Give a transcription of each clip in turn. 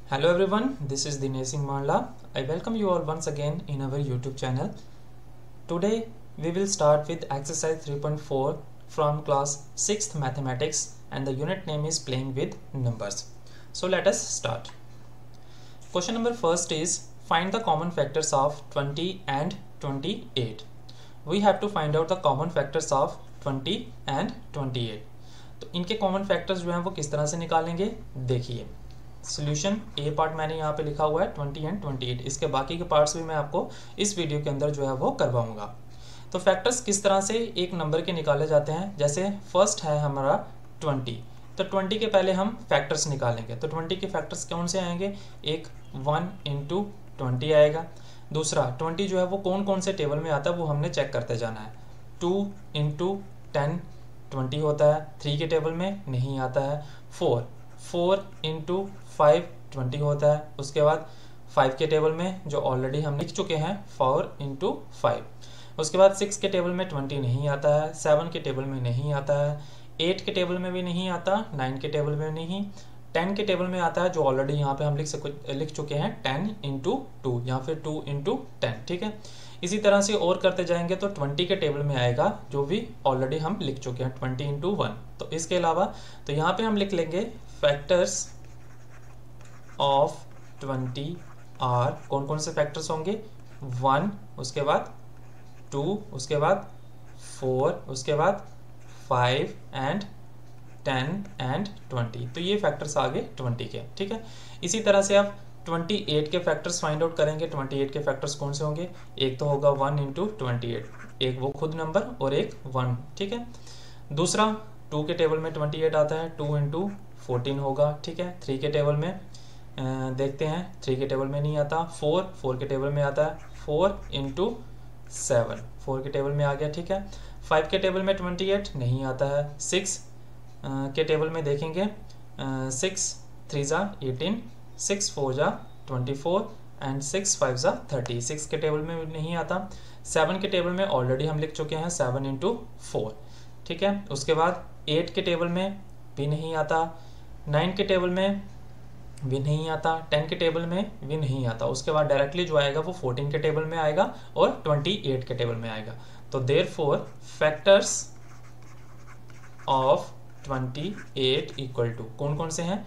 Hello everyone, this is Dinesh Singh Marla. I welcome you all once again in our YouTube channel. Today we will start with exercise 3.4 from class 6th mathematics and the unit name is playing with numbers. So let us start. Question number first is find the common factors of 20 and 28. We have to find out the common factors of 20 and 28. तो इनके common factors जो हैं वो किस तरह से निकालेंगे देखिए. सोल्यूशन ए पार्ट मैंने यहाँ पे लिखा हुआ है 20 एंड 28. इसके बाकी के पार्ट्स भी मैं आपको इस वीडियो के अंदर जो है वो करवाऊंगा. तो फैक्टर्स किस तरह से एक नंबर के निकाले जाते हैं. जैसे फर्स्ट है हमारा 20, तो 20 के पहले हम फैक्टर्स निकालेंगे. तो 20 के फैक्टर्स कौन से आएंगे. एक 1 इंटू 20 आएगा. दूसरा 20 जो है वो कौन कौन से टेबल में आता है वो हमने चेक करते जाना है. 2 इंटू 10 20 होता है, 3 के टेबल में नहीं आता है. 4 इंटू 5 20 होता है. उसके बाद 5 के टेबल में जो ऑलरेडी हम लिख चुके हैं 4 इंटू 5. उसके बाद 6 के टेबल में 20 नहीं आता है, 7 के टेबल में नहीं आता है, 8 के टेबल में भी नहीं आता, 9 के टेबल में नहीं, 10 के टेबल में आता है जो ऑलरेडी यहाँ पे हम लिख चुके हैं 10 इंटू 2 या फिर 2 इंटू 10. ठीक है, इसी तरह से और करते जाएंगे तो 20 के टेबल में आएगा जो भी ऑलरेडी हम लिख चुके हैं 20 इंटू 1. तो इसके अलावा तो यहाँ पे हम लिख लेंगे फैक्टर्स ऑफ 20 आर. कौन कौन से फैक्टर्स होंगे. 1, उसके बाद 2, उसके बाद 4, उसके बाद 5 एंड 10 एंड 20. तो ये फैक्टर्स आ गए 20 के. ठीक है, इसी तरह से आप 28 के फैक्टर्स फाइंड आउट करेंगे. 28 के फैक्टर्स कौन से होंगे. एक तो होगा 1 इंटू 28, एक वो खुद नंबर और एक 1. ठीक है, दूसरा 2 के टेबल में 28 आता है, 2 इंटू 14 होगा. ठीक है, 3 के टेबल में देखते हैं 3 के टेबल में नहीं आता. 4 के टेबल में आता है, 4 इंटू 7 4 के टेबल में आ गया. ठीक है, 5 के टेबल में 28 नहीं आता है. 6 के टेबल में देखेंगे 6 3 जा 18, 6 4 जा 24 एंड 6 5 जा 30. 6 के टेबल में नहीं आता. 7 के टेबल में ऑलरेडी हम लिख चुके हैं 7 इंटू 4. ठीक है, उसके बाद 8 के टेबल में भी नहीं आता, 9 के टेबल में भी नहीं आता, 10 के टेबल में भी नहीं आता. उसके बाद डायरेक्टली जो आएगा वो 14 के टेबल में आएगा और 28 के टेबल में आएगा. तो therefore factors of 28 equal to कौन कौन से हैं.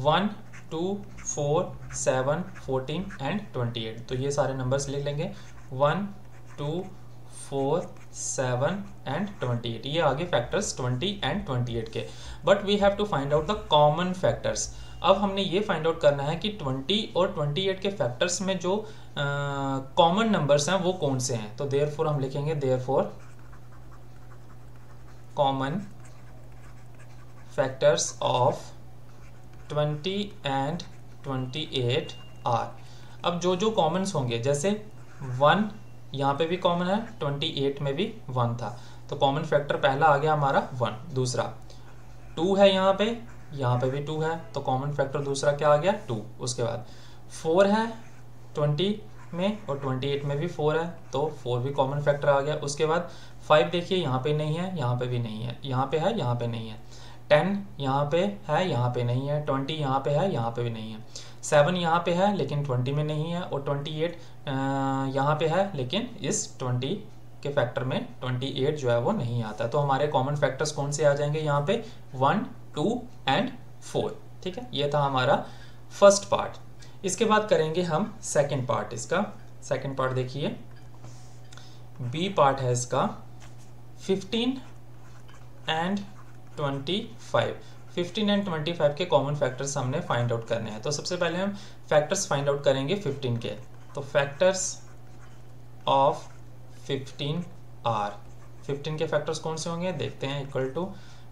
1 2 4 7 14 एंड 28. तो ये सारे नंबर्स लिख लेंगे 1 2 4 7 एंड 28. ये आगे फैक्टर्स 20 एंड 28 के. But we have to find out the common factors. अब हमने ये फाइंड आउट करना है कि 20 और 28 के फैक्टर्स में जो कॉमन नंबर्स हैं वो कौन से हैं. तो देयरफॉर हम लिखेंगे therefore common factors of 20 and 28 are. अब जो जो कॉमन्स होंगे, जैसे 1 यहाँ पे भी कॉमन है, 28 में भी 1 था, तो कॉमन फैक्टर पहला आ गया हमारा 1. दूसरा 2 है, यहाँ पे भी 2 है, तो कॉमन फैक्टर दूसरा क्या आ गया 2. उसके बाद 4 है 20 में और 28 में भी 4 है, तो 4 भी कॉमन फैक्टर आ गया. उसके बाद 5 देखिए यहाँ पे नहीं है, यहाँ पे भी नहीं है, यहाँ पे है, यहाँ पे नहीं है. 10 यहाँ पे है, यहाँ पे नहीं है. 20 यहाँ पे है, यहाँ पे भी नहीं है. 7 यहाँ पे है लेकिन 20 में नहीं है. और 28 यहाँ पे है लेकिन इस 20 के फैक्टर में 28 जो है वो नहीं आता. तो हमारे कॉमन फैक्टर्स कौन से आ जाएंगे यहाँ पे 1 2 एंड 4. ठीक है, ये था हमारा फर्स्ट पार्ट. इसके बाद करेंगे हम सेकेंड पार्ट. इसका सेकेंड पार्ट देखिए, बी पार्ट है इसका 15 एंड 25. 15 एंड 25 के कॉमन फैक्टर्स हमने फाइंड आउट करने हैं. तो सबसे पहले हम फैक्टर्स फाइंड आउट करेंगे 15 के. तो फैक्टर्स ऑफ 15 आर. 15 के फैक्टर्स कौन से होंगे देखते हैं. इक्वल टू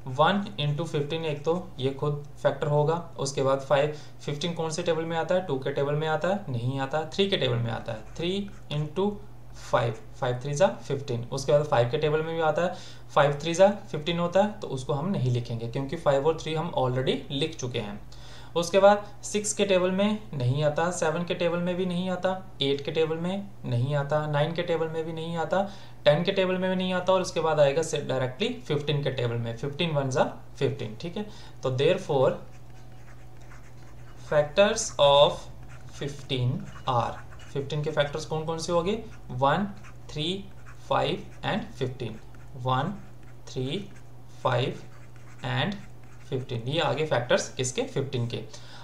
1 इंटू 15, एक तो ये खुद फैक्टर होगा. उसके बाद 15 कौन से टेबल में आता है. 2 के टेबल में आता है, नहीं आता. 3 के टेबल में आता है, 3 इंटू 5 3 जा 15. उसके बाद 5 के टेबल में भी आता है, 5 3 जा 15 होता है, तो उसको हम नहीं लिखेंगे क्योंकि 5 और 3 हम ऑलरेडी लिख चुके हैं. उसके बाद 6 के टेबल में नहीं आता, 7 के टेबल में भी नहीं आता, 8 के टेबल में नहीं आता, 9 के टेबल में भी नहीं आता, 10 के टेबल में भी नहीं आता. और उसके बाद आएगा डायरेक्टली 15 के टेबल में, 15 1 जा 15. ठीक है, तो देयरफॉर फैक्टर्स ऑफ 15 आर, 15 के फैक्टर्स कौन कौन से होंगे? 1, 3, 5 एंड 15। 1, 3, 5 एंड 15, ये आगे फैक्टर्स किसके? 15 के।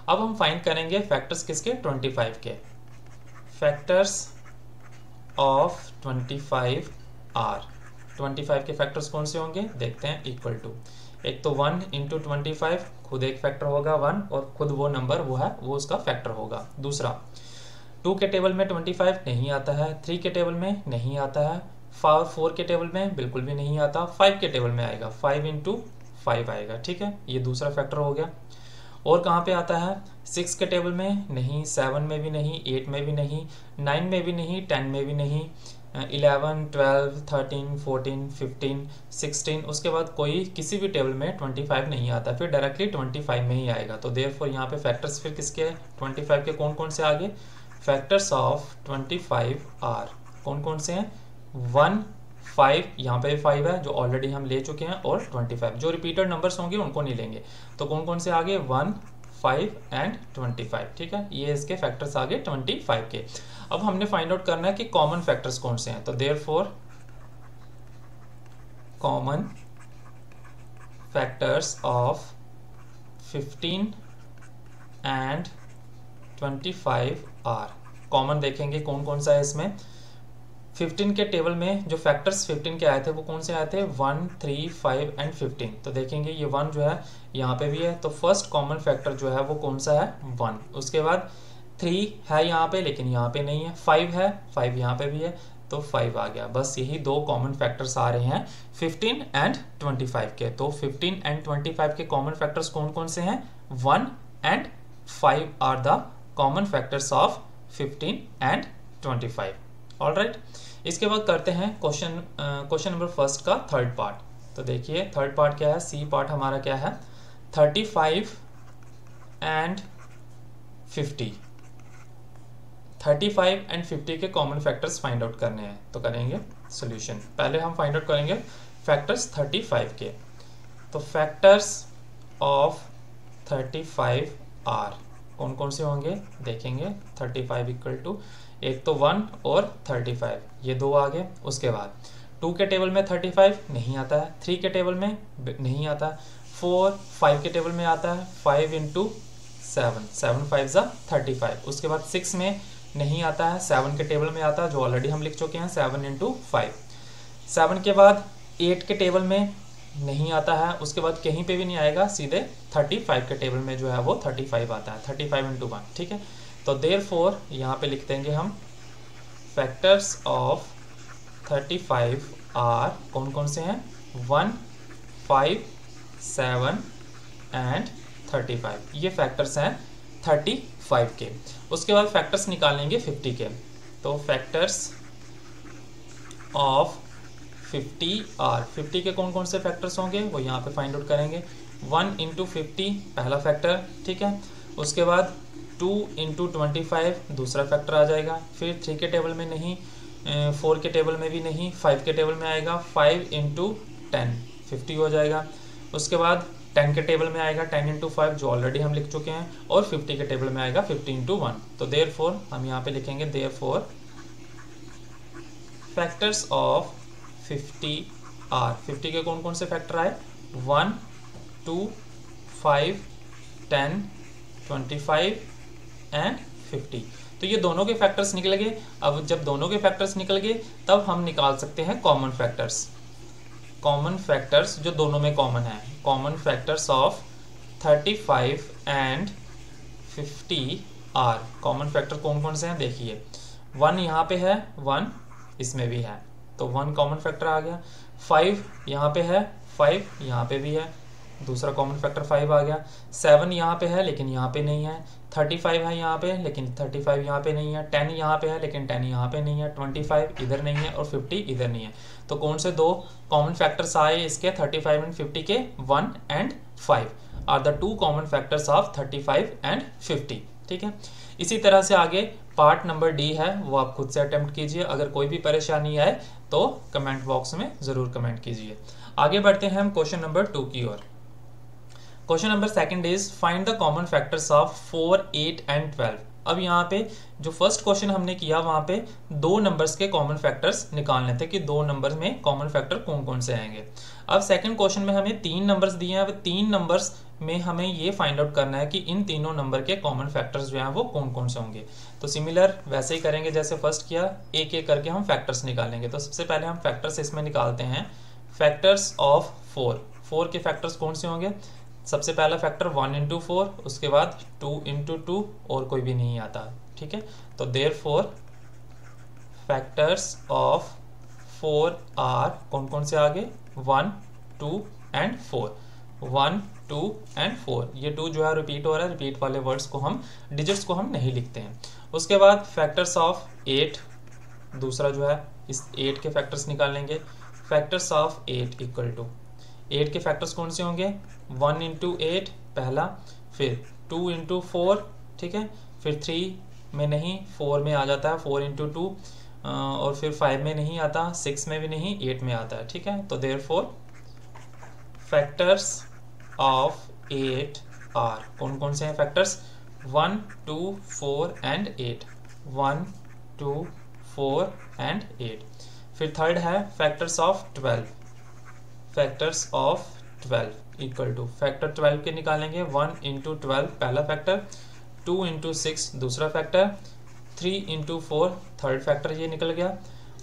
अब हम फाइंड करेंगे फैक्टर्स किसके? 25 के। फैक्टर्स ऑफ 25 आर, 25 के फैक्टर्स कौन से होंगे? देखते हैं। इक्वल टू, एक तो 1 इंटू 25, खुद एक फैक्टर होगा 1 और खुद वो नंबर वो है वो उसका फैक्टर होगा। दूसरा, 2 के टेबल में 25 नहीं आता है, 3 के टेबल में नहीं आता है, 4 के टेबल में बिल्कुल भी नहीं आता, 5 के टेबल में आएगा, 5 इंटू 5 आएगा। ठीक है, ये दूसरा फैक्टर हो गया। और कहाँ पे आता है? 6 के टेबल में नहीं, 7 में भी नहीं, 8 में भी नहीं, 9 में भी नहीं, 10 में भी नहीं, 11, 12, 13, 14, 15, 16, उसके बाद कोई किसी भी टेबल में 25 नहीं आता, फिर डायरेक्टली 25 में ही आएगा। तो देयरफॉर यहाँ पे फैक्टर्स फिर किसके हैं? 25 के कौन कौन से आगे? फैक्टर्स ऑफ 25 आर कौन कौन से हैं? 1, 5, यहाँ पे 5 है जो ऑलरेडी हम ले चुके हैं, और 25 जो रिपीटेड नंबर्स होंगे उनको नहीं लेंगे। तो कौन कौन से आगे? 1, 5 एंड 25। ठीक है, ये इसके फैक्टर्स आगे 25 के। अब हमने फाइंड आउट करना है कि कॉमन फैक्टर्स कौन से हैं। तो therefore common factors of 15 and 25 are, common देखेंगे कौन कौन सा है इसमें। 15 के टेबल में जो फैक्टर्स 15 के आए थे वो कौन से आए थे? 1, 3, 5 एंड 15। तो देखेंगे ये 1 जो है यहाँ पे भी है, तो फर्स्ट कॉमन फैक्टर जो है वो कौन सा है? 1। उसके बाद 3 है यहाँ पे लेकिन यहाँ पे नहीं है, 5 है, 5 यहाँ पे भी है, तो 5 आ गया। बस यही दो कॉमन फैक्टर्स आ रहे हैं 15 एंड 25 के। तो 15 एंड 25 के कॉमन फैक्टर्स कौन कौन से हैं? 1 and 5 are the common factors of 15 and 25। Alright, इसके बाद करते हैं क्वेश्चन नंबर फर्स्ट का थर्ड पार्ट। तो देखिए थर्ड पार्ट क्या है? सी पार्ट हमारा क्या है? 35 एंड 50, 35 एंड 50 के कॉमन फैक्टर्स फाइंड आउट करने हैं। तो करेंगे सॉल्यूशन। पहले हम फाइंड आउट करेंगे फैक्टर्स 35 के। तो फैक्टर्स ऑफ 35 आर कौन कौन से होंगे? देखेंगे। 35 इक्वल टू, एक तो 1 और 35, ये दो आ गए। उसके बाद 2 के टेबल में 35 नहीं आता है, 3 के टेबल में नहीं आता, 4, 5 के टेबल में आता है, 5 इंटू 7, 7 5 ज़ा 35। उसके बाद 6 में नहीं आता है, 7 के टेबल में आता है जो ऑलरेडी हम लिख चुके हैं, 7 इंटू 5। 7 के बाद 8 के टेबल में नहीं आता है, उसके बाद कहीं पे भी नहीं आएगा, सीधे 35 के टेबल में जो है वो 35 आता है, 35 इंटू 1। ठीक है, तो देयरफॉर यहाँ पे लिख देंगे हम फैक्टर्स ऑफ 35 आर कौन कौन से हैं? 1, 5, 7 एंड 35, ये फैक्टर्स हैं 35 के। उसके बाद फैक्टर्स निकालेंगे 50 के। तो फैक्टर्स ऑफ 50 आर, 50 के कौन कौन से फैक्टर्स होंगे वो यहाँ पे फाइंड आउट करेंगे। 1 इंटू 50 पहला फैक्टर, ठीक है। उसके बाद 2 इंटू 25 दूसरा फैक्टर आ जाएगा। फिर 3 के टेबल में नहीं, 4 के टेबल में भी नहीं, 5 के टेबल में आएगा, 5 इंटू 10 50 हो जाएगा। उसके बाद 10 के टेबल में आएगा 10 इंटू 5 जो ऑलरेडी हम लिख चुके हैं, और 50 के टेबल में आएगा 50 इंटू 1। तो देयरफॉर हम यहाँ पे लिखेंगे देयरफॉर फैक्टर्स ऑफ 50 आर, 50 के कौन कौन से फैक्टर आए? 1, 2, 5, 10, 25 एंड 50। तो ये दोनों के फैक्टर्स निकल गए। अब जब दोनों के फैक्टर्स निकल गए तब हम निकाल सकते हैं कॉमन फैक्टर्स। कॉमन फैक्टर्स जो दोनों में कॉमन है, common factors of 35 and 50 are. Common factor कौन कौन से हैं देखिए, 1 यहाँ पे है, 1 इसमें भी है, तो 1 कॉमन फैक्टर आ गया। 5 यहाँ पे है, 5 यहाँ पे भी है, दूसरा कॉमन फैक्टर 5 आ गया। 7 यहाँ पे है लेकिन यहाँ पे नहीं है। 35 है यहाँ पे लेकिन 35 यहाँ पे नहीं है। 10 यहाँ पे है लेकिन 10 यहाँ पे नहीं है। 25 इधर नहीं है और 50 इधर नहीं है। तो कौन से दो कॉमन फैक्टर्स आए इसके 35 एंड 50 के? 1 and 5 are the 2 common factors of 35 and 50। ठीक है, इसी तरह से आगे पार्ट नंबर डी है, वो आप खुद से अटेम्प्ट कीजिए। अगर कोई भी परेशानी आए तो कमेंट बॉक्स में ज़रूर कमेंट कीजिए। आगे बढ़ते हैं हम क्वेश्चन नंबर 2 की ओर। Question number second is find the common factors of 4, 8 and 12। अब यहाँ पे जो फर्स्ट क्वेश्चन हमने किया वहाँ पे दो नंबर्स के कॉमन फैक्टर्स निकालने थे कि दो नंबर्स में कॉमन फैक्टर कौन कौन से आएंगे। अब सेकंड क्वेश्चन में हमें 3 नंबर्स दिए हैं, अब 3 नंबर्स में हमें ये फाइंड आउट करना है कि इन तीनों नंबर के कॉमन फैक्टर्स जो हैं वो कौन कौन से होंगे। तो सिमिलर वैसे ही करेंगे जैसे फर्स्ट किया, एक एक करके हम फैक्टर्स निकालेंगे। तो सबसे पहले हम फैक्टर्स इसमें निकालते हैं। फैक्टर्स ऑफ 4 के फैक्टर्स कौन से होंगे? सबसे पहला फैक्टर 1 इंटू 4, उसके बाद 2 इंटू 2 और कोई भी नहीं आता, ठीक है। तो देयरफॉर फैक्टर्स ऑफ 4 आर कौन कौन से आगे? 1, 2 एंड 4। 1, 2 एंड 4, ये 2 जो है रिपीट हो रहा है, रिपीट वाले वर्ड्स को हम डिजिट्स को हम नहीं लिखते हैं। उसके बाद फैक्टर्स ऑफ 8, दूसरा जो है इस 8 के फैक्टर्स निकालेंगे। फैक्टर्स ऑफ 8 इक्वल टू 8 के फैक्टर्स कौन से होंगे? 1 इंटू 8 पहला, फिर 2 इंटू 4, ठीक है, फिर 3 में नहीं, 4 में आ जाता है 4 इंटू 2, और फिर 5 में नहीं आता, 6 में भी नहीं, 8 में आता है, ठीक है। तो देयरफॉर फैक्टर्स ऑफ 8 आर कौन कौन से हैं फैक्टर्स? 1, 2, 4 एंड 8। 1, 2, 4 एंड 8। फिर थर्ड है factors of 12। Factors of 12 equal two factor 12 के निकालेंगे। 1 इंटू 12 पहला फैक्टर, 2 इंटू 6 दूसरा फैक्टर, 3 इंटू 4 थर्ड फैक्टर, ये निकल गया।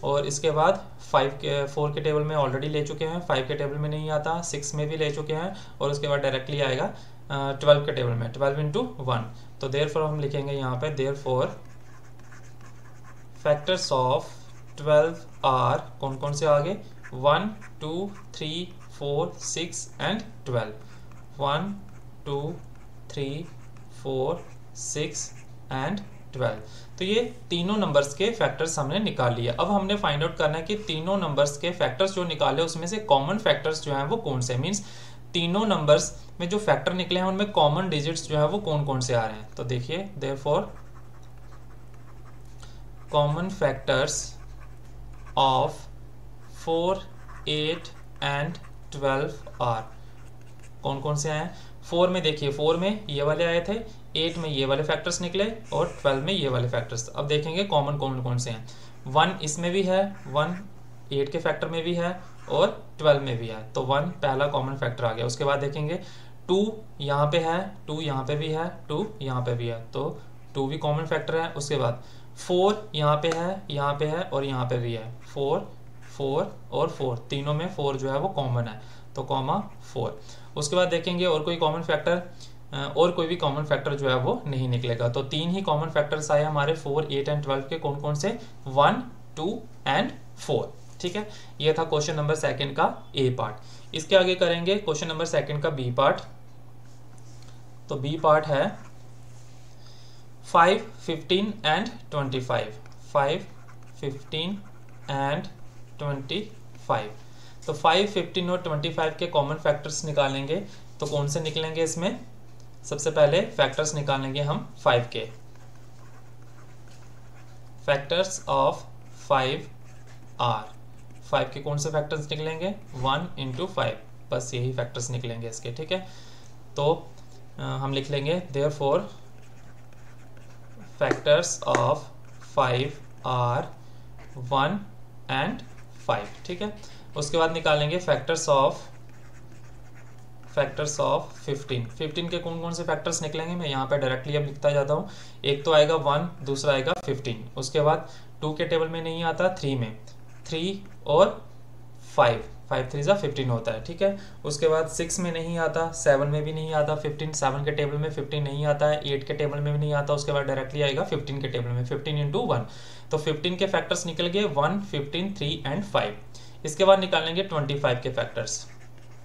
और इसके बाद 4 के टेबल में ऑलरेडी ले चुके हैं, 5 के टेबल में नहीं आता, 6 में भी ले चुके हैं, और उसके बाद डायरेक्टली आएगा 12 के टेबल में, 12 इंटू 1। तो देयरफॉर हम लिखेंगे यहाँ पे देयरफॉर फैक्टर्स ऑफ 12 आर कौन कौन से आगे? 1, 2, 3, 4, 6 एंड 12। 1, 2, 3, 4, 6 एंड 12। तो ये तीनों नंबर्स के फैक्टर्स हमने निकाल लिए। अब हमने फाइंड आउट करना है कि तीनों नंबर्स के फैक्टर्स जो निकाले उसमें से कॉमन फैक्टर्स जो हैं वो कौन से, मींस तीनों नंबर्स में जो फैक्टर निकले हैं उनमें कॉमन डिजिट्स जो है वो कौन कौन से आ रहे हैं। तो देखिए therefore common factors of 4, 8 and 12 are कौन कौन से आए हैं? 4 में देखिए, 4 में ये वाले आए थे, 8 में ये वाले फैक्टर्स निकले, और 12 में ये वाले फैक्टर्स। अब देखेंगे कॉमन कौन कौन से हैं। 1 इसमें भी है, 1 8 के फैक्टर में भी है, और 12 में भी है, तो 1 पहला कॉमन फैक्टर आ गया। उसके बाद देखेंगे 2 यहाँ पे है, 2 यहाँ पे भी है, 2 यहाँ पे भी है, तो 2 भी कॉमन फैक्टर है। उसके बाद 4 यहाँ पे है, यहाँ पे है, और यहाँ पे भी है, 4, 4 और 4, तीनों में 4 जो है वो कॉमन है, तो कॉमा 4। उसके बाद देखेंगे और कोई कॉमन फैक्टर, और कोई भी कॉमन फैक्टर जो है वो नहीं निकलेगा। तो 3 ही कॉमन फैक्टर्स आए हमारे 4, 8 एंड 12 के। कौन कौन से? 1, 2 एंड 4, ठीक है। ये था क्वेश्चन नंबर सेकंड का ए पार्ट। इसके आगे करेंगे क्वेश्चन नंबर सेकंड का बी पार्ट। तो बी पार्ट है 5, 15 एंड 25। 5, 15 एंड 25। तो 5, 15 और 25 के कॉमन फैक्टर्स निकालेंगे। तो कौन से निकलेंगे इसमें? सबसे पहले फैक्टर्स निकालेंगे हम 5 के। फैक्टर्स ऑफ 5 आर, 5 के कौन से फैक्टर्स निकलेंगे? 1 इंटू 5, बस यही फैक्टर्स निकलेंगे इसके, ठीक है। तो हम लिख लेंगे therefore factors of 5 are 1 and 5, ठीक है। उसके बाद निकालेंगे फैक्टर्स ऑफ 15। 15 के कौन कौन से फैक्टर्स निकलेंगे? मैं यहाँ पे डायरेक्टली अब लिखता जाता हूँ। एक तो आएगा 1, दूसरा आएगा 15। उसके बाद 2 के टेबल में नहीं आता, 3 में, 3 और 5, 5 3 जा 15 होता है, ठीक है। उसके बाद 6 में नहीं आता, 7 में भी नहीं आता 15, 7 के टेबल में 15 नहीं आता है, 8 के टेबल में भी नहीं आता। उसके बाद डायरेक्टली आएगा 15 के टेबल में, 15 इंटू 1। तो 15 के फैक्टर्स निकल गए 1, 15, 3 एंड 5। इसके बाद निकालेंगे 25 के factors.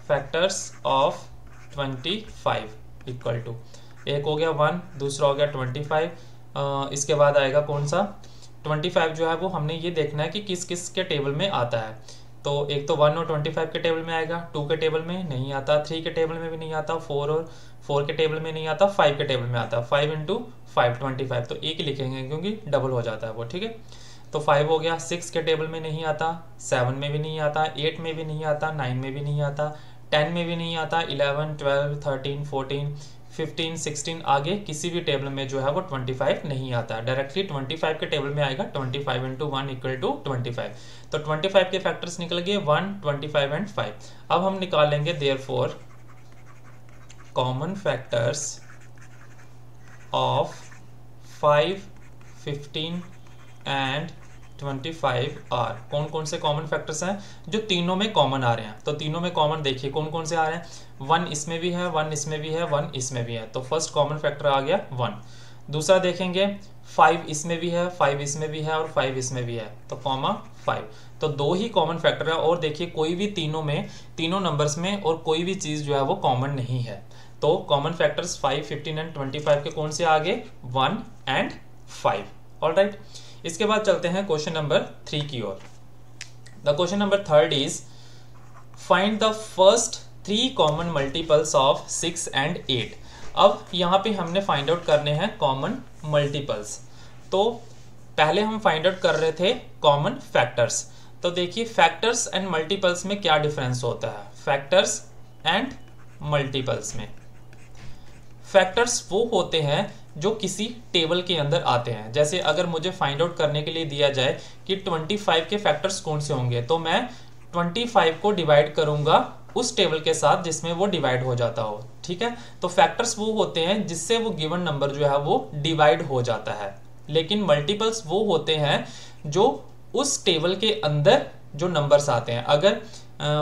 Factors of 25 equal to, एक हो गया 1, दूसरा हो गया 25। इसके बाद आएगा कौन सा? 25 जो है वो हमने ये देखना है कि किस किस के टेबल में आता है। तो एक तो 1 और 25 के टेबल में आएगा, 2 के टेबल में नहीं आता, 3 के टेबल में भी नहीं आता, 4 और 4 के टेबल में नहीं आता, 5 के टेबल में आता है। 5 इंटू 5 25, तो एक ही लिखेंगे क्योंकि डबल हो जाता है वो, ठीक है। तो 5 हो गया। 6 के टेबल में नहीं आता, 7 में भी नहीं आता, 8 में भी नहीं आता, 9 में भी नहीं आता, 10 में भी नहीं आता, 11, 12, 13, 14, 15, 16 आगे किसी भी टेबल में जो है वो 25 नहीं आता। डायरेक्टली 25 के टेबल में आएगा 25 इंटू 1 इक्वल टू 25। तो 25 के फैक्टर्स निकल गए 1, 25 एंड 5। अब हम निकालेंगे therefore common factors of 5, 15 and 25 are. कौन कौन से कॉमन फैक्टर्स हैं जो तीनों में कॉमन आ रहे हैं? तो तीनों में कॉमन देखिए कौन कौन से आ रहे हैं। 1 इसमें भी है, 1 इसमें भी है, 1 इसमें भी है। तो फर्स्ट कॉमन फैक्टर आ गया 1। दूसरा देखेंगे 5 इसमें भी है, 5 इसमें भी है और 5 इसमें भी है, तो कॉमा 5। तो दो ही कॉमन फैक्टर है। और देखिए कोई भी तीनों नंबर्स में और कोई भी चीज जो है वो कॉमन नहीं है। तो कॉमन फैक्टर्स 5, 15 एंड 25 के कौन से आगे? 1 एंड 5। ऑलराइट, इसके बाद चलते हैं क्वेश्चन नंबर 3 की ओर। The question number 3 is find the first 3 common multiples of 6 and 8। अब यहाँ पे हमने फाइंड आउट करने हैं कॉमन मल्टीपल्स। तो पहले हम फाइंड आउट कर रहे थे कॉमन फैक्टर्स। तो देखिए फैक्टर्स एंड मल्टीपल्स में क्या डिफरेंस होता है। फैक्टर्स एंड मल्टीपल्स में फैक्टर्स वो होते हैं जो किसी टेबल के अंदर आते हैं। जैसे अगर मुझे फाइंड आउट करने के लिए दिया जाए कि 25 के फैक्टर्स कौन से होंगे, तो मैं 25 को डिवाइड करूंगा उस टेबल के साथ जिसमें वो डिवाइड हो जाता हो। ठीक है, तो फैक्टर्स वो होते हैं जिससे वो गिवन नंबर जो है वो डिवाइड हो जाता है। लेकिन मल्टीपल्स वो होते हैं जो उस टेबल के अंदर जो नंबर्स आते हैं। अगर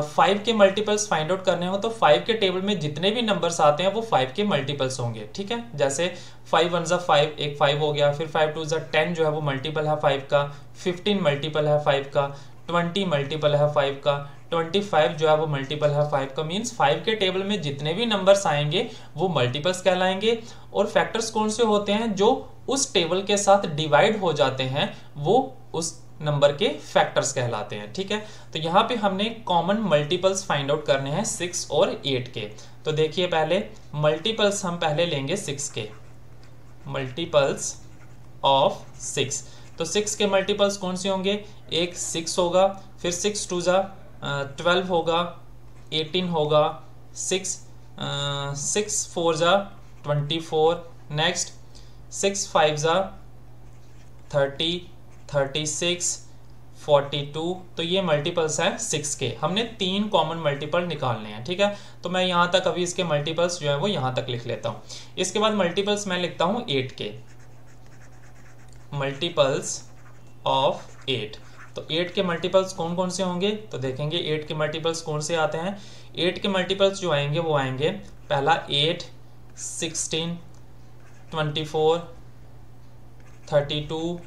5 के मल्टीपल्स फाइंड आउट करने हो तो 5 के टेबल में जितने भी नंबर्स आते हैं वो 5 के मल्टीपल्स होंगे। ठीक है, जैसे 5 1 ज़ा 5, एक 5 हो गया। फिर 5 2 ज़ा 10 जो है वो मल्टीपल है 5 का। 15 मल्टीपल है 5 का। 20 मल्टीपल है 5 का। 25 जो है वो मल्टीपल है 5 का। मीन्स 5 के टेबल में जितने भी नंबर्स आएंगे वो मल्टीपल्स कहलाएंगे। और फैक्टर्स कौन से होते हैं? जो उस टेबल के साथ डिवाइड हो जाते हैं वो उस नंबर के फैक्टर्स कहलाते हैं। ठीक है, तो यहाँ पे हमने कॉमन मल्टीपल्स फाइंड आउट करने हैं 6 और 8 के। तो देखिए पहले मल्टीपल्स हम पहले लेंगे 6 के, मल्टीपल्स ऑफ 6। तो 6 के मल्टीपल्स कौन से होंगे? एक 6 होगा, फिर 6 2 ज़ा 12 होगा, 18 होगा, 6 4 ज़ा 24, नेक्स्ट 6 5 ज़ा 30, 36, 42। तो ये मल्टीपल्स हैं 6 के। हमने 3 कॉमन मल्टीपल निकालने हैं। ठीक है, तो मैं यहाँ तक अभी इसके मल्टीपल्स जो है वो यहाँ तक लिख लेता हूँ। इसके बाद मल्टीपल्स मैं लिखता हूँ 8 के, मल्टीपल्स ऑफ 8। तो 8 के मल्टीपल्स कौन कौन से होंगे? तो देखेंगे 8 के मल्टीपल्स कौन से आते हैं। 8 के मल्टीपल्स जो आएंगे वो आएंगे पहला 8, 16, 24, 32,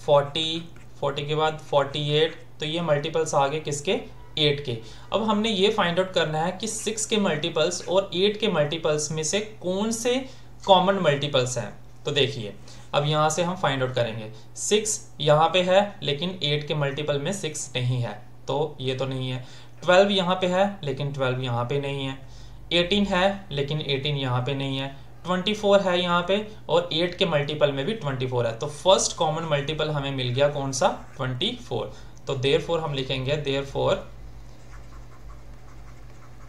40 के बाद 48। तो ये मल्टीपल्स आ गए किसके? 8 के। अब हमने ये फाइंड आउट करना है कि 6 के मल्टीपल्स और 8 के मल्टीपल्स में से कौन से कॉमन मल्टीपल्स हैं। तो देखिए अब यहाँ से हम फाइंड आउट करेंगे। 6 यहाँ पे है लेकिन 8 के मल्टीपल में 6 नहीं है, तो ये तो नहीं है। 12 यहाँ पे है लेकिन 12 यहाँ पे नहीं है। 18 है लेकिन 18 यहाँ पे नहीं है। 24 है यहाँ पे और 8 के मल्टीपल में भी 24 है। तो फर्स्ट कॉमन मल्टीपल हमें मिल गया कौन सा? 24। तो देयरफॉर हम लिखेंगे therefore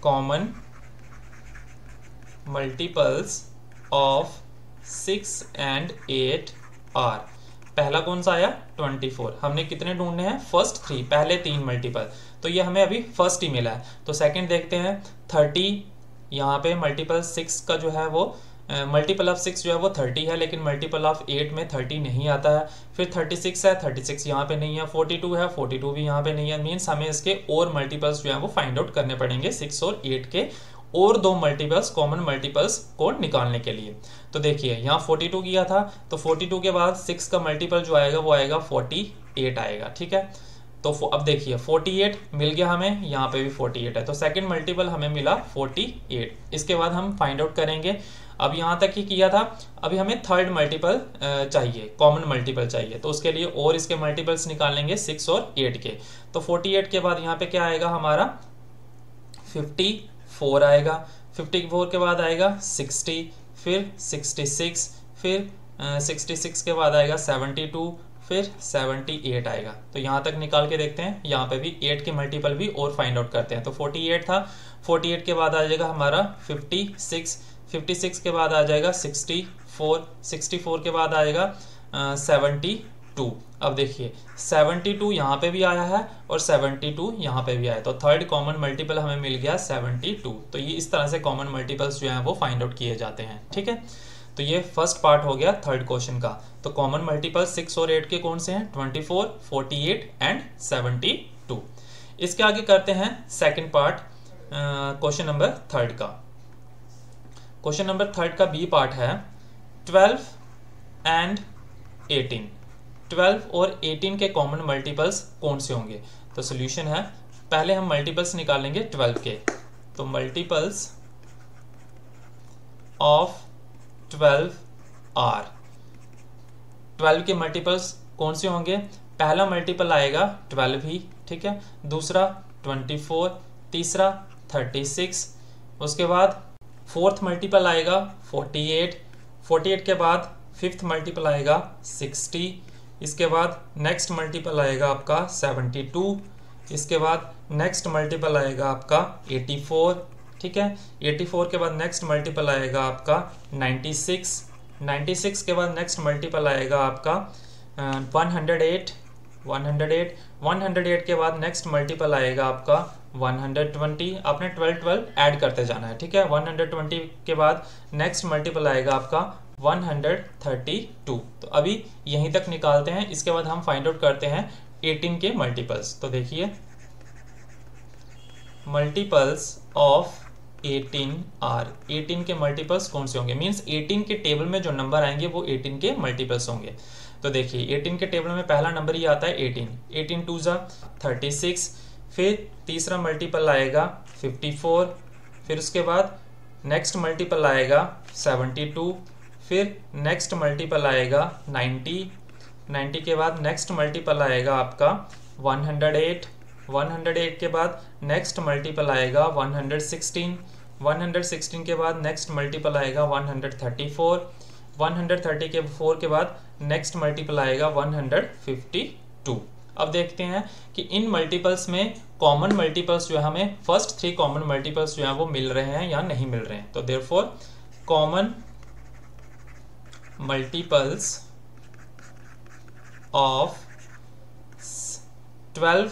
common multiples of 6 and 8 are. पहला कौन सा आया? 24। हमने कितने ढूंढने हैं? फर्स्ट 3, पहले 3 मल्टीपल। तो ये हमें अभी फर्स्ट ही मिला है। तो सेकंड देखते हैं 30। यहाँ पे मल्टीपल 6 का जो है वो मल्टीपल ऑफ 6 जो है वो 30 है, लेकिन मल्टीपल ऑफ 8 में 30 नहीं आता है। फिर 36 है, 36 यहाँ पे नहीं है। 42 है, 42 भी यहाँ पे नहीं है। मीन्स हमें इसके और मल्टीपल्स जो है वो फाइंड आउट करने पड़ेंगे 6 और 8 के, और 2 मल्टीपल्स कॉमन मल्टीपल्स को निकालने के लिए। तो देखिए यहाँ 42 किया था, तो 42 के बाद 6 का मल्टीपल जो आएगा वो आएगा 48 आएगा। ठीक है, तो अब देखिए 48 मिल गया हमें, यहाँ पे भी 48 है। तो सेकंड मल्टीपल हमें मिला 48। इसके बाद हम फाइंड आउट करेंगे। अब यहाँ तक ही किया था, अभी हमें थर्ड मल्टीपल चाहिए, कॉमन मल्टीपल चाहिए। तो उसके लिए और इसके मल्टीपल्स निकालेंगे 6 और 8 के। तो 48 के बाद यहाँ पे क्या आएगा हमारा? 54 आएगा। 54 के बाद आएगा 60, फिर 66, फिर 66 के बाद आएगा 72, फिर 78 आएगा। तो यहाँ तक निकाल के देखते हैं, यहाँ पे भी 8 के मल्टीपल भी और फाइंड आउट करते हैं। तो 48 था, 48 के बाद आ जाएगा हमारा 56, 56 के बाद आ जाएगा 64, 64 के बाद आएगा 72। अब देखिए 72 यहाँ पे भी आया है और 72 यहाँ पे भी आया है, तो थर्ड कॉमन मल्टीपल हमें मिल गया 72। तो ये इस तरह से कॉमन मल्टीपल्स जो हैं वो फाइंड आउट किए जाते हैं। ठीक है, तो ये फर्स्ट पार्ट हो गया थर्ड क्वेश्चन का। तो कॉमन मल्टीपल 6 और 8 के कौन से हैं? 24, 48 एंड 72। इसके आगे करते हैं second part, question number third का। क्वेश्चन नंबर थर्ड का बी पार्ट है 12 एंड 18। 12 और 18 के कॉमन मल्टीपल्स कौन से होंगे? तो सोल्यूशन है, पहले हम मल्टीपल्स निकालेंगे 12 के। तो मल्टीपल्स ऑफ 12 आर, 12 के मल्टीपल्स कौन से होंगे? पहला मल्टीपल आएगा 12 ही, ठीक है, दूसरा 24, तीसरा 36, उसके बाद फोर्थ मल्टीपल आएगा 48, 48 के बाद फिफ्थ मल्टीपल आएगा 60, इसके बाद नेक्स्ट मल्टीपल आएगा आपका 72, इसके बाद नेक्स्ट मल्टीपल आएगा आपका 84, ठीक है, 84 के बाद नेक्स्ट मल्टीपल आएगा आपका 96, 96 के बाद नेक्स्ट मल्टीपल आएगा आपका 108, 108 के बाद नेक्स्ट मल्टीपल आएगा आपका 120। आपने 12 ऐड करते जाना है, ठीक है। 120 के बाद नेक्स्ट मल्टीपल आएगा आपका 132। तो अभी यहीं तक निकालते हैं, इसके बाद हम फाइंड आउट करते हैं 18 के मल्टीपल्स। तो देखिए मल्टीपल्स ऑफ 18 आर, 18 के मल्टीपल्स कौन से होंगे? मींस 18 के टेबल में जो नंबर आएंगे वो 18 के मल्टीपल्स होंगे। तो देखिए 18 के टेबल में पहला नंबर ही आता है 18, 18 2 जा 36, फिर तीसरा मल्टीपल आएगा 54, फिर उसके बाद नेक्स्ट मल्टीपल आएगा 72, फिर नेक्स्ट मल्टीपल आएगा 90, 90 के बाद नेक्स्ट मल्टीपल आएगा आपका 108, 108 के बाद नेक्स्ट मल्टीपल आएगा 116, 116 के बाद नेक्स्ट मल्टीपल आएगा 134, 134 के बाद नेक्स्ट मल्टीपल आएगा 152। अब देखते हैं कि इन मल्टीपल्स में कॉमन मल्टीपल्स जो है हमें फर्स्ट 3 कॉमन मल्टीपल्स जो है वो मिल रहे हैं या नहीं मिल रहे हैं। तो therefore common multiples of 12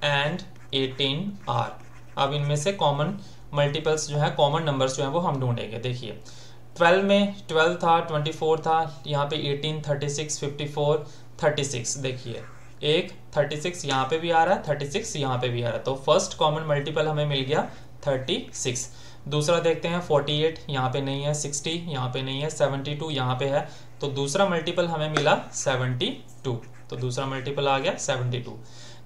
and 18 are. अब इनमें से कॉमन मल्टीपल्स जो है, कॉमन नंबर्स जो है वो हम ढूंढेंगे। देखिए 12 में 12 था, 24 था, यहाँ पे 18, 36, 54, 36। देखिए एक 36 यहाँ पे भी आ रहा है, 36 यहाँ पे भी आ रहा है, तो फर्स्ट कॉमन मल्टीपल हमें मिल गया 36। दूसरा देखते हैं 48, यहाँ पे नहीं है, 60 यहाँ पे नहीं है, 72 यहाँ पे है, तो दूसरा मल्टीपल हमें मिला 72, तो दूसरा मल्टीपल आ गया 72।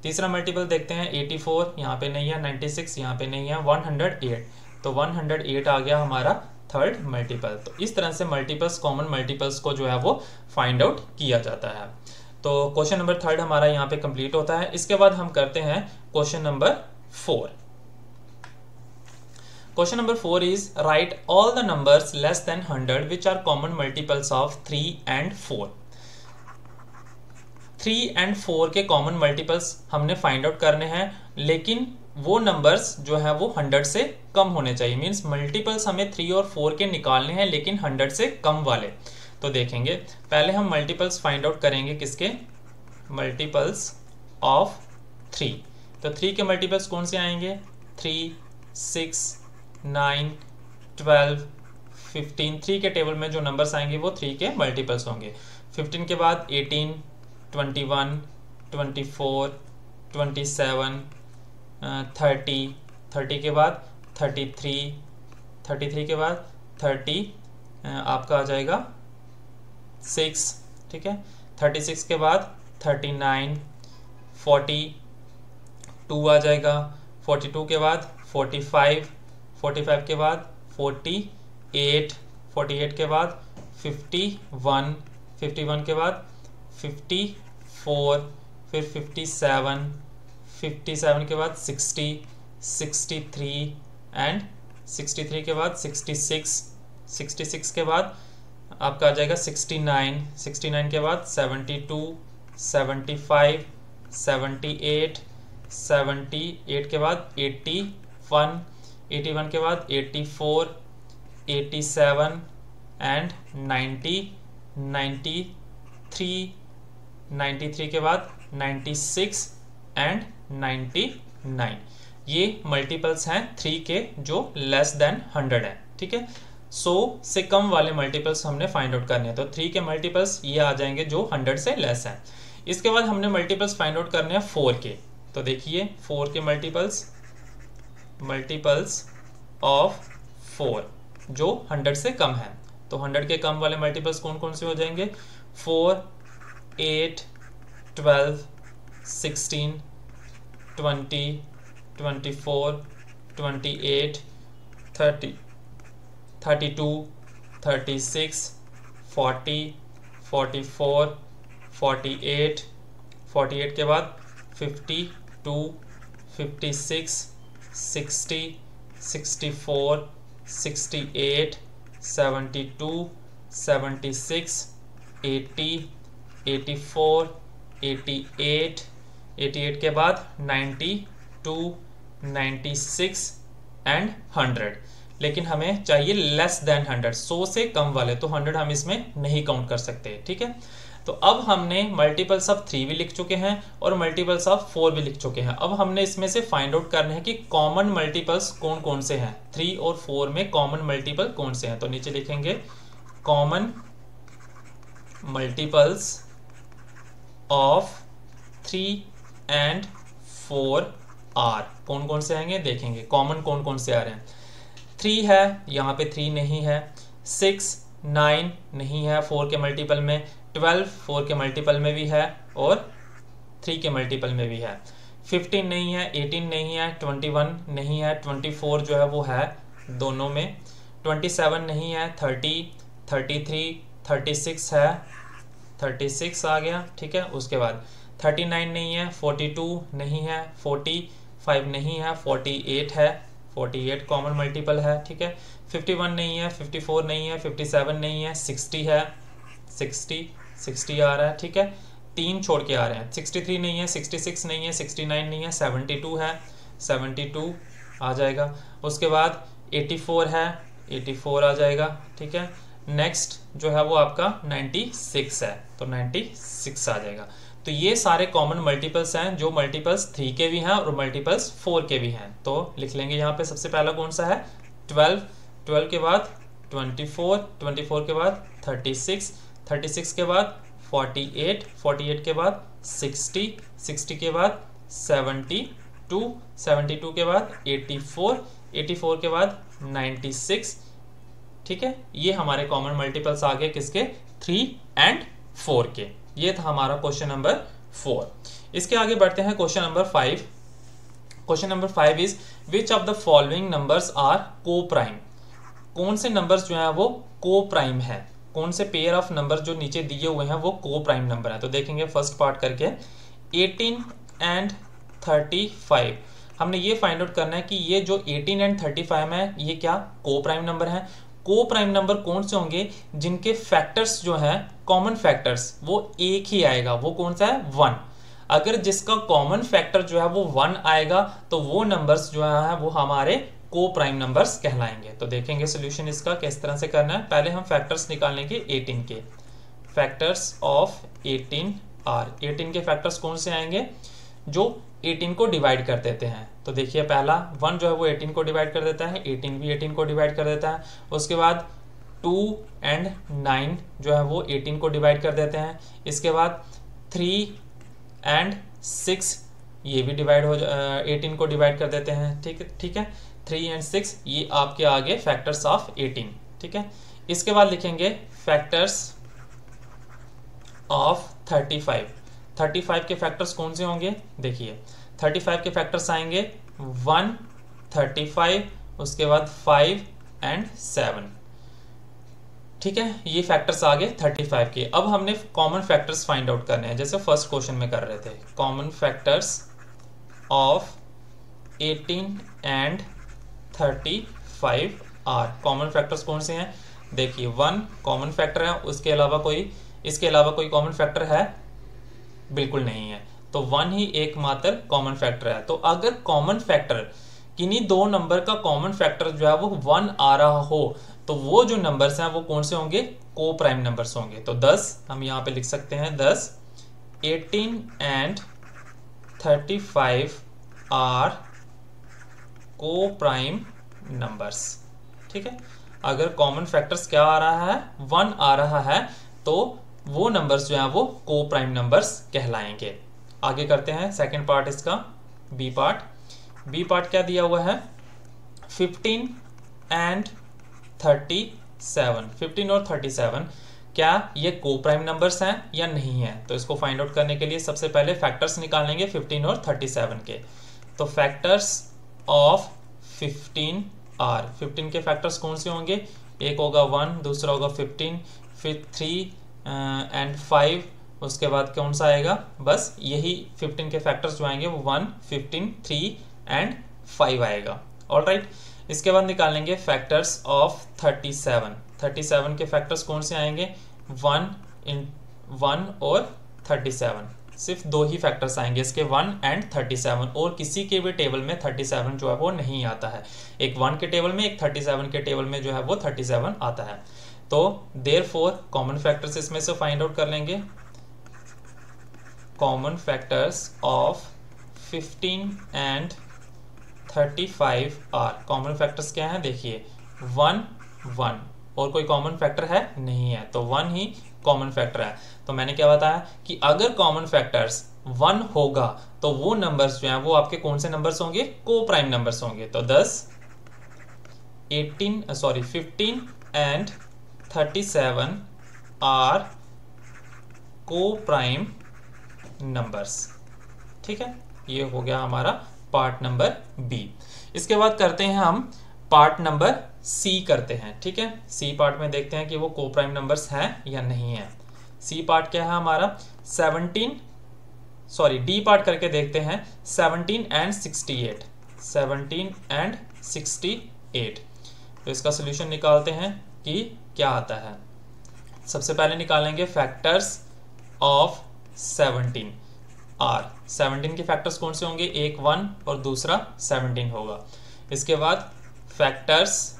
तीसरा मल्टीपल देखते हैं 84, यहाँ पे नहीं है, 96 यहाँ पे नहीं है, 108, तो 108 आ गया हमारा थर्ड मल्टीपल। तो इस तरह से मल्टीपल्स, कॉमन मल्टीपल्स को जो है वो फाइंड आउट किया जाता है। तो क्वेश्चन नंबर थर्ड हमारा यहाँ पे कंप्लीट होता है। इसके बाद हम करते हैं question number 4। Question number 4 is write all the numbers less than 100 which are common multiples of 3 and 4। 3 and 4 के कॉमन मल्टीपल्स हमने फाइंड आउट करने हैं, लेकिन वो नंबर्स जो है वो 100 से कम होने चाहिए। मींस मल्टीपल्स हमें 3 और 4 के निकालने हैं, लेकिन 100 से कम वाले। तो देखेंगे पहले हम मल्टीपल्स फाइंड आउट करेंगे, किसके? Multiples of 3। तो 3 के मल्टीपल्स कौन से आएंगे? 3, 6, 9, 12, 15। 3 के टेबल में जो नंबर्स आएंगे वो 3 के मल्टीपल्स होंगे। 15 के बाद 18, 21, 24, 27, 30, 30 के बाद 33, 33 के बाद 30 आपका आ जाएगा 6, ठीक है। 36 के बाद 39, 42 आ जाएगा, 42 के बाद 45, 45 के बाद 48, 48 के बाद 51, 51 के बाद 54, फिर 57, 57 के बाद 60, 63 एंड 63 के बाद 66, 66 के बाद आपका आ जाएगा 69, 69 के बाद 72, 75, 78, 78 के बाद 81, 81 के बाद 84, 87 एंड 90, 93, 93 के बाद 96 एंड 99। ये मल्टीपल्स हैं 3 के जो लेस देन 100 है। ठीक है, 100 से कम वाले मल्टीपल्स हमने फाइंड आउट करने हैं। तो 3 के मल्टीपल्स ये आ जाएंगे जो 100 से लेस हैं। इसके बाद हमने मल्टीपल्स फाइंड आउट करने हैं 4 के। तो देखिए 4 के मल्टीपल्स ऑफ 4 जो 100 से कम है। तो 100 के कम वाले मल्टीपल्स कौन कौन से हो जाएंगे? 4, 8, 12, 16, 20, 24, 28, 30, 32, 36, 40, 44, 48, 48 के बाद 52, 56, 60, 64, 68, 72, 76, 80, 84, 88, 88 के बाद 92, 96 एंड 100। लेकिन हमें चाहिए लेस देन 100, 100 से कम वाले, तो 100 हम इसमें नहीं काउंट कर सकते। ठीक है, तो अब हमने मल्टीपल्स ऑफ 3 भी लिख चुके हैं और मल्टीपल्स ऑफ 4 भी लिख चुके हैं। अब हमने इसमें से फाइंड आउट करना है कि कॉमन मल्टीपल्स कौन कौन से हैं। 3 और 4 में कॉमन मल्टीपल कौन से हैं? तो नीचे लिखेंगे common multiples of 3 and 4 are. कौन कौन से आएंगे देखेंगे, कॉमन कौन कौन से आ रहे हैं। 3 है, यहाँ पे 3 नहीं है। 6, 9 नहीं है 4 के मल्टीपल में। 12 4 के मल्टीपल में भी है और 3 के मल्टीपल में भी है। 15 नहीं है, 18 नहीं है, 21 नहीं है, 24 जो है वो है दोनों में। 27 नहीं है, 30, 33, 36 है, 36 आ गया। ठीक है, उसके बाद 39 नहीं है, 42 नहीं है, 45 नहीं है, 48 है, 48 कॉमन मल्टीपल है। ठीक है, 51 नहीं है, 54 नहीं है, 57 नहीं है, 60 है, 60 आ रहा है। ठीक है, 3 छोड़ के आ रहे हैं। 63 नहीं है, 66 नहीं है, 69 नहीं है, 72 है, 72 आ जाएगा। उसके बाद 84 है, 84 आ जाएगा। ठीक है, नेक्स्ट जो है वो आपका 96 है, तो 96 आ जाएगा। तो ये सारे कॉमन मल्टीपल्स हैं जो मल्टीपल्स 3 के भी हैं और मल्टीपल्स 4 के भी हैं। तो लिख लेंगे यहाँ पे सबसे पहला कौन सा है 12, 12 के बाद 24, 24 के बाद 36, 36 के बाद 48, 48 के बाद 60, 60 के बाद 72, 72 के बाद 84, 84 के बाद 96। ठीक है, ये हमारे कॉमन मल्टीपल्स आ गए किसके 3 एंड 4 के। ये था हमारा क्वेश्चन नंबर 4। इसके आगे बढ़ते हैं question number 5। Question number 5 is which of the following numbers are coprime. कौन से नंबर्स जो हैं वो को प्राइम है, कौन से पेयर ऑफ नंबर जो नीचे दिए हुए हैं वो को प्राइम नंबर है। तो देखेंगे फर्स्ट पार्ट करके 18 एंड 35। हमने ये फाइंड आउट करना है कि ये जो 18 एंड 35 है ये क्या को प्राइम नंबर है। को प्राइम नंबर कौन से होंगे जिनके फैक्टर्स जो हैं कॉमन फैक्टर्स वो एक ही आएगा, वो कौन सा है 1। अगर जिसका कॉमन फैक्टर जो है वो 1 आएगा तो वो नंबर्स जो है वो हमारे को प्राइम नंबर्स कहलाएंगे। तो देखेंगे सोल्यूशन इसका किस तरह से करना है। पहले हम फैक्टर्स निकाल लेंगे 18 के। फैक्टर्स ऑफ 18 आर, 18 के फैक्टर्स कौन से आएंगे जो 18 को डिवाइड कर देते हैं। तो देखिए पहला 1 जो है वो 18 को डिवाइड कर देता है, 18 भी 18 को डिवाइड कर देता है। उसके बाद 2 एंड 9 जो है वो 18 को डिवाइड कर देते हैं। इसके बाद 3 एंड 6 ये भी डिवाइड हो 18 को डिवाइड कर देते हैं। ठीक है 3 एंड 6 ये आपके आगे फैक्टर्स ऑफ 18। ठीक है, इसके बाद लिखेंगे फैक्टर्स ऑफ 35। 35 के फैक्टर्स कौन से होंगे देखिए 35 के फैक्टर्स आएंगे 1, 35, उसके बाद 5 एंड 7। ठीक है, ये फैक्टर्स आ गए 35 के। अब हमने कॉमन फैक्टर्स फाइंड आउट करने हैं जैसे फर्स्ट क्वेश्चन में कर रहे थे। Common factors of 18 and 35 are. Common factors कौन से हैं देखिए 1 कॉमन फैक्टर है, उसके अलावा कोई, इसके अलावा कोई कॉमन फैक्टर है बिल्कुल नहीं है, तो 1 ही एकमात्र कॉमन फैक्टर है। तो अगर कॉमन फैक्टर, किन्हीं दो नंबर का कॉमन फैक्टर जो है वो 1 आ रहा हो, तो वो जो नंबर्स हैं वो कौन से होंगे, को प्राइम नंबर्स होंगे। तो 10 हम यहाँ पे लिख सकते हैं, 10, 18 एंड 35 आर को प्राइम नंबर्स। ठीक है, अगर कॉमन फैक्टर्स क्या आ रहा है, 1 आ रहा है, तो वो नंबर्स जो हैं वो को प्राइम नंबर्स कहलाएंगे। आगे करते हैं सेकंड पार्ट इसका, बी पार्ट। बी पार्ट क्या दिया हुआ है, 15 एंड 37, 15 और 37 क्या ये को प्राइम नंबर्स हैं या नहीं है। तो इसको फाइंड आउट करने के लिए सबसे पहले फैक्टर्स निकालेंगे 15 और 37 के। तो फैक्टर्स ऑफ 15 आर, 15 के फैक्टर्स कौन से होंगे, एक होगा 1, दूसरा होगा 15, फिर 3 एंड 5, उसके बाद कौन सा आएगा, बस यही 15 के फैक्टर्स जो आएंगे वो 1, 15, 3 एंड 5 आएगा। ऑलराइट, इसके बाद निकालेंगे फैक्टर्स ऑफ 37। 37 के फैक्टर्स कौन से आएंगे, 1 और 37, सिर्फ दो ही फैक्टर्स आएंगे इसके, 1 एंड 37, और किसी के भी टेबल में 37 जो है वो नहीं आता है। एक 1 के टेबल में, एक 37 के टेबल में जो है वो 37 आता है। तो देयरफॉर कॉमन फैक्टर्स इसमें से फाइंड आउट कर लेंगे। Common factors of 15 and 35 are, common factors क्या है, देखिए 1, 1 और कोई कॉमन फैक्टर है नहीं है, तो 1 ही कॉमन फैक्टर है। तो मैंने क्या बताया कि अगर कॉमन फैक्टर्स 1 होगा तो वो नंबर्स जो हैं वो आपके कौन से नंबर्स होंगे, को प्राइम नंबर्स होंगे। तो 15 एंड 37 आर को प्राइम नंबर्स। ठीक है, ये हो गया हमारा पार्ट नंबर बी। इसके बाद करते हैं हम पार्ट नंबर सी करते हैं। ठीक है, सी पार्ट में देखते हैं कि वो को प्राइम नंबर्स हैं या नहीं है। सी पार्ट क्या है हमारा, डी पार्ट करके देखते हैं 17 एंड 68, 17 एंड 68। तो इसका सोल्यूशन निकालते हैं कि क्या आता है। सबसे पहले निकालेंगे फैक्टर्स ऑफ 17 आर। 17 के फैक्टर्स कौन से होंगे, एक 1 और दूसरा 17 होगा। इसके बाद फैक्टर्स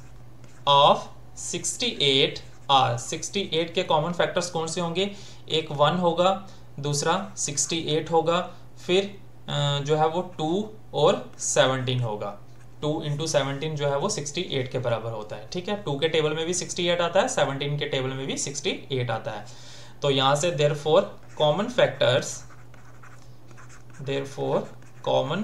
ऑफ 68 आर, 68 के कॉमन फैक्टर्स कौन से होंगे, एक 1 होगा, दूसरा 68 होगा, फिर जो है वो 2 और 17 होगा। 2 इंटू 17 जो है वो 68 के बराबर होता है। ठीक है, 2 के टेबल में भी 68 आता है, 17 के टेबल में भी 68 आता है। तो यहां से therefore common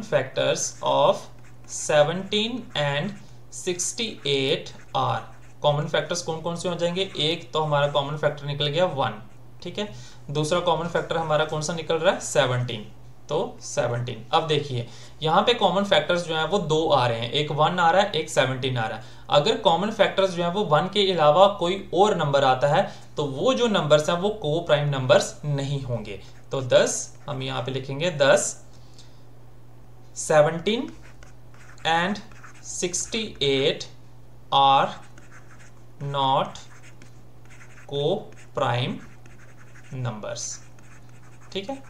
factors of 17 and 68 are, common factors कौन कौन से हो जाएंगे, एक तो हमारा कॉमन फैक्टर निकल गया 1। ठीक है, दूसरा कॉमन फैक्टर हमारा कौन सा निकल रहा है, 17, तो 17। अब देखिए यहाँ पे कॉमन फैक्टर्स जो हैं वो दो आ रहे हैं, एक 1 आ रहा है, एक 17 आ रहा है। अगर कॉमन फैक्टर्स जो हैं वो 1 के अलावा कोई और नंबर आता है तो वो जो नंबर्स हैं वो को प्राइम नंबर्स नहीं होंगे। तो 10 हम यहाँ पे लिखेंगे, 10, 17 एंड 68 आर नॉट को प्राइम नंबर्स। ठीक है,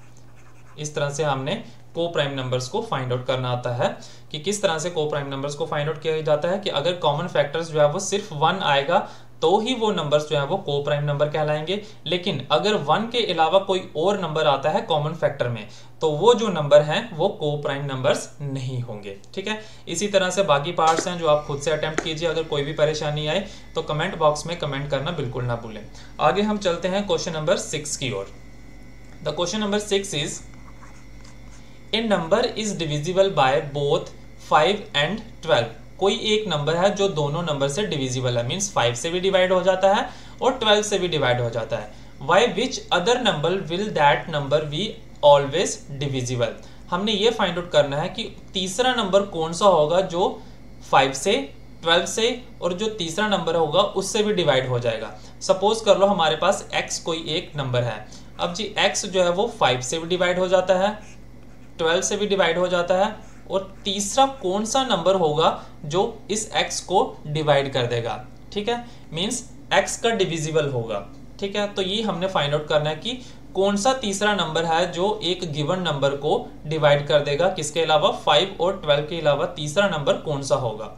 इस तरह से हमने को प्राइम नंबर्स को फाइंड आउट करना आता है कि किस तरह से को प्राइम नंबर्स को फाइंड आउट किया जाता है कि अगर कॉमन फैक्टर्स जो है वो सिर्फ 1 आएगा तो ही वो नंबर्स जो है वो को प्राइम नंबर कहलाएंगे, लेकिन अगर 1 के अलावा कोई और नंबर आता है कॉमन फैक्टर में तो वो जो नंबर हैं वो को प्राइम नंबर्स नहीं होंगे। ठीक है, इसी तरह से बाकी पार्ट्स हैं जो आप खुद से अटेम्प्ट कीजिए। अगर कोई भी परेशानी आए तो कमेंट बॉक्स में कमेंट करना बिल्कुल ना भूलें। आगे हम चलते हैं क्वेश्चन नंबर 6 की ओर। The question number 6 is a number is divisible by both 5 and 12। कोई एक नंबर है जो दोनों नंबर से डिविजिबल है, मींस 5 से भी डिवाइड हो जाता है और 12 से भी डिवाइड हो जाता है। By which other number will that number be always divisible? हमने ये फाइंड आउट करना है कि तीसरा नंबर कौन सा होगा जो 5 से, 12 से और जो तीसरा नंबर होगा उससे भी डिवाइड हो जाएगा। सपोज कर लो हमारे पास x कोई एक नंबर है। अब जी x जो है वो 5 से भी डिवाइड हो जाता है, 12 से भी डिवाइड हो जाता है, और तीसरा कौन सा नंबर होगा जो इस x को डिवाइड कर देगा। ठीक है, मींस x का डिविजिबल होगा। ठीक है, तो ये हमने फाइंड आउट करना है कि कौन सा तीसरा नंबर है जो एक गिवन नंबर को डिवाइड कर देगा, किसके अलावा 5 और 12 के अलावा तीसरा नंबर कौन सा होगा।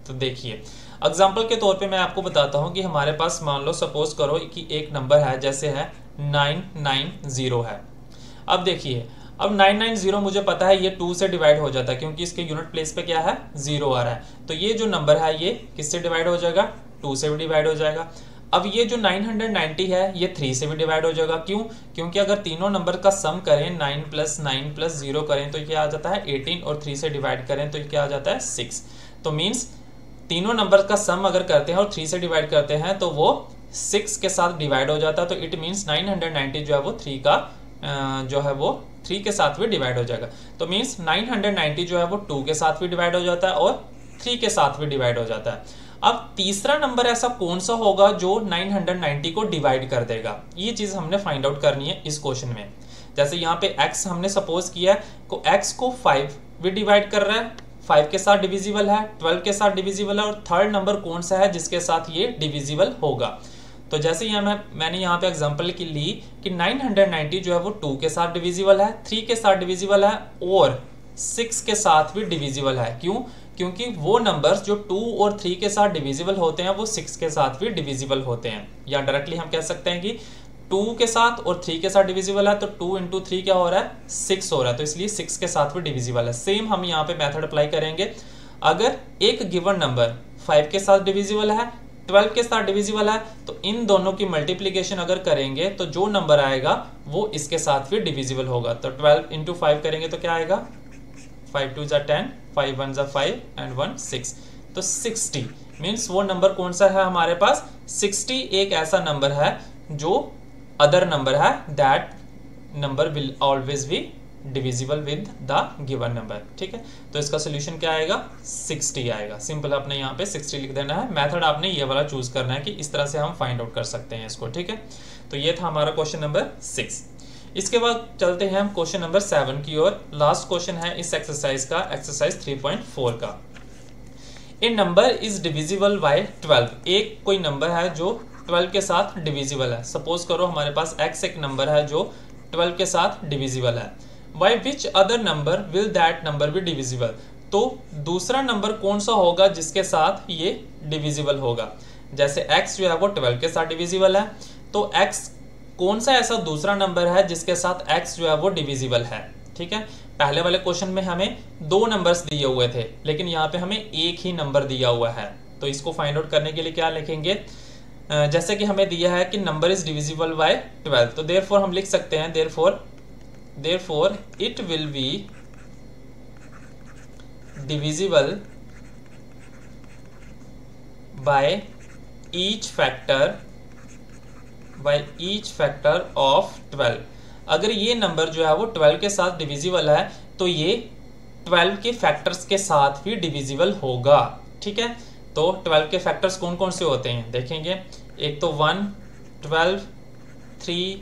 तो देखिए एग्जाम्पल के तौर पे मैं आपको बताता हूं कि हमारे पास मान लो सपोज करो कि एक नंबर है, जैसे है 990 है। अब देखिए, अब 990 मुझे पता है ये 2 से डिवाइड हो जाता है क्योंकि इसके यूनिट प्लेस पे क्या है, 0 आ रहा है। तो ये जो नंबर है ये किससे डिवाइड हो जाएगा, 2 से भी डिवाइड हो जाएगा। अब ये जो 990 है ये 3 से भी डिवाइड हो जाएगा। क्यों? क्योंकि अगर तीनों नंबर का सम करें 9 + 9 + 0 करें तो क्या आ जाता है 18, और 3 से डिवाइड करें तो क्या आ जाता है 6। तो मीन्स तीनों नंबर का सम अगर करते हैं और 3 से डिवाइड करते हैं तो वो 6 के साथ डिवाइड हो जाता है। तो इट मीन्स 990 जो है वो 3 का जो है वो 3 के साथ भी डिवाइड हो जाएगा। तो मीन्स 990 जो है वो 2 के साथ भी डिवाइड हो जाता है और 3 के साथ भी डिवाइड हो जाता है। अब तीसरा नंबर ऐसा कौन सा होगा जो 990 को डिवाइड कर देगा, ये चीज हमने फाइंड आउट करनी है इस क्वेश्चन में। जैसे यहाँ पे x हमने सपोज किया है को x को 5 भी डिवाइड कर रहा है, 5 के साथ डिविजिबल है, 12 के साथ डिविजिबल है, और थर्ड नंबर कौन सा है जिसके साथ ये डिविजिबल होगा। तो जैसे यहाँ मैंने यहाँ पे एग्जांपल की ली कि 990 जो है वो 2 के साथ डिविजिबल है, 3 के साथ डिविजिबल है और 6 के साथ भी डिविजिबल है। क्यों? क्योंकि वो नंबर्स जो 2 और 3 के साथ डिविजिबल होते हैं वो 6 के साथ भी डिविजिबल होते हैं। या डायरेक्टली हम कह सकते हैं कि 2 के साथ और 3 के साथ डिविजिबल है तो 2 × 3 क्या हो रहा है, 6 हो रहा है, तो इसलिए 6 के साथ भी डिविजिबल है। सेम हम यहाँ पे मेथड अप्लाई करेंगे। अगर एक गिवन नंबर 5 के साथ डिविजिबल है, 12 के साथ डिविजिबल है, तो इन दोनों की मल्टीप्लीकेशन अगर करेंगे तो जो नंबर आएगा वो इसके साथ भी डिविजिबल होगा। तो 12 × 5 करेंगे तो क्या आएगा, 5 2 = 10, 5 1 = 5 and 1 6, तो 60 मीन्स वो नंबर कौन सा है हमारे पास, 60 एक ऐसा नंबर है जो अदर नंबर है, that number will always be divisible with the given number. ठीक है, तो इसका सोल्यूशन क्या आएगा, 60 आएगा। सिंपल आपने यहाँ पे 60 लिख देना है। मेथड आपने ये वाला चूज करना है कि इस तरह से हम फाइंड आउट कर सकते हैं इसको। ठीक है, तो ये था हमारा क्वेश्चन नंबर 6। इसके बाद चलते हैं हम क्वेश्चन नंबर 7 की ओर। लास्ट क्वेश्चन है इस एक्सरसाइज का, एक्सरसाइज 3.4 का। ए नंबर इज डिविजिबल बाय 12। एक कोई नंबर है जो 12 के साथ डिविजिबल है। सपोज करो हमारे पास x एक नंबर है जो 12 के साथ डिविजिबल है। By which other number will that number be divisible. तो दूसरा नंबर कौन सा होगा जिसके साथ ये डिविजिबल होगा। जैसे x जो है वो 12 के साथ डिविजिबल है, तो x कौन सा ऐसा दूसरा नंबर है जिसके साथ x जो है वो डिविजिबल है। ठीक है, पहले वाले क्वेश्चन में हमें 2 नंबर्स दिए हुए थे, लेकिन यहाँ पे हमें एक ही नंबर दिया हुआ है। तो इसको फाइंड आउट करने के लिए क्या लिखेंगे, जैसे कि हमें दिया है कि नंबर इज डिविजिबल बाय 12, तो देयरफॉर हम लिख सकते हैं therefore it will be divisible by each factor of 12। अगर ये नंबर जो है वो 12 के साथ डिविजिबल है तो ये 12 के फैक्टर्स के साथ भी डिविजिबल होगा। ठीक है, तो 12 के फैक्टर्स कौन कौन से होते हैं देखेंगे। एक तो 1, 12, 3,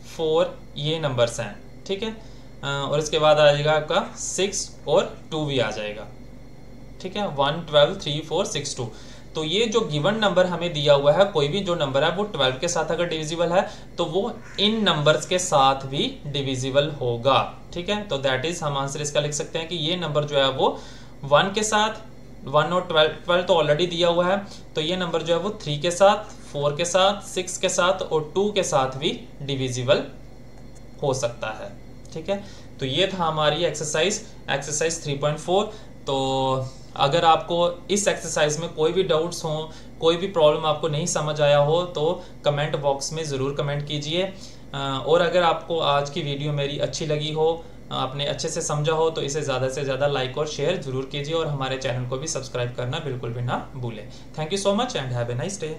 4 ये नंबर्स हैं। ठीक है, और इसके बाद आ जाएगा आपका 6 और 2 भी आ जाएगा। ठीक है, 1, 12, 3, 4, 6, 2। तो ये जो गिवन नंबर हमें दिया हुआ है, कोई भी जो नंबर है वो 12 के साथ अगर डिविजिबल है तो वो इन नंबर्स के साथ भी डिविजिबल होगा। ठीक है, तो दैट इज हम आंसर इसका लिख सकते हैं कि ये नंबर जो है वो 1 के साथ, 1 और 12 तो ऑलरेडी दिया हुआ है, तो ये नंबर जो है वो 3 के साथ, 4 के साथ, 6 के साथ और 2 के साथ भी डिविजिबल हो सकता है। ठीक है, तो ये था हमारी एक्सरसाइज 3.4। तो अगर आपको इस एक्सरसाइज में कोई भी डाउट्स हो, कोई भी प्रॉब्लम आपको नहीं समझ आया हो तो कमेंट बॉक्स में ज़रूर कमेंट कीजिए। और अगर आपको आज की वीडियो मेरी अच्छी लगी हो, आपने अच्छे से समझा हो, तो इसे ज़्यादा से ज़्यादा लाइक और शेयर ज़रूर कीजिए और हमारे चैनल को भी सब्सक्राइब करना बिल्कुल भी ना भूलें। Thank you so much and have a nice day.